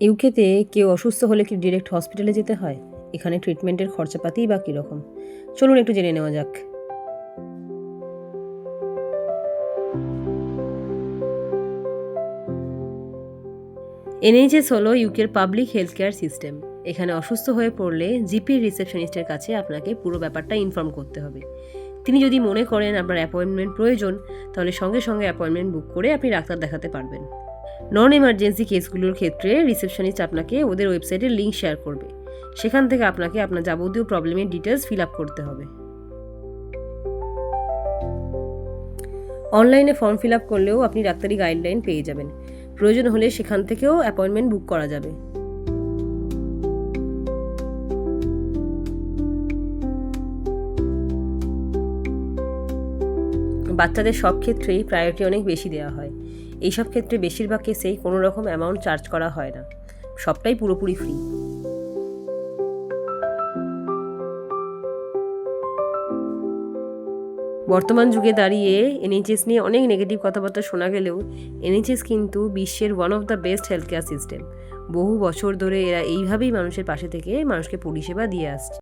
ইউকেতে কেউ অসুস্থ হলে কি ডিরেক্ট হসপিটালে যেতে হয়? এখানে ট্রিটমেন্টের খরচাপাতিই বা কীরকম? চলুন একটু জেনে নেওয়া যাক। এনএইচএস হলো ইউকের পাবলিক হেলথ কেয়ার সিস্টেম। এখানে অসুস্থ হয়ে পড়লে জিপির রিসেপশনিস্টের কাছে আপনাকে পুরো ব্যাপারটা ইনফর্ম করতে হবে। তিনি যদি মনে করেন আপনার অ্যাপয়েন্টমেন্ট প্রয়োজন, তাহলে সঙ্গে সঙ্গে অ্যাপয়েন্টমেন্ট বুক করে আপনি ডাক্তার দেখাতে পারবেন। নন এমার্জেন্সি কেসগুলোর ক্ষেত্রে রিসেপশনিস্ট আপনাকে ওদের ওয়েবসাইটের লিঙ্ক শেয়ার করবে। সেখান থেকে আপনাকে আপনার যাবতীয় প্রবলেমের ডিটেলস ফিল আপ করতে হবে। অনলাইনে ফর্ম ফিল আপ করলেও আপনি ডাক্তারি গাইডলাইন পেয়ে যাবেন। প্রয়োজন হলে সেখান থেকেও অ্যাপয়েন্টমেন্ট বুক করা যাবে। বাচ্চাদের সব ক্ষেত্রেই প্রায়োরিটি অনেক বেশি দেওয়া হয়। এইসব ক্ষেত্রে বেশিরভাগ কেসেই কোনো রকম অ্যামাউন্ট চার্জ করা হয় না, সবটাই পুরোপুরি ফ্রি। বর্তমান যুগে দাঁড়িয়ে এনএইচএস নিয়ে অনেক নেগেটিভ কথাবার্তা শোনা গেলেও এনএইচএস কিন্তু বিশ্বের one of the best health care system. বহু বছর ধরে এরা এইভাবেই মানুষের পাশে থেকে মানুষকে পরিষেবা দিয়ে আসছে।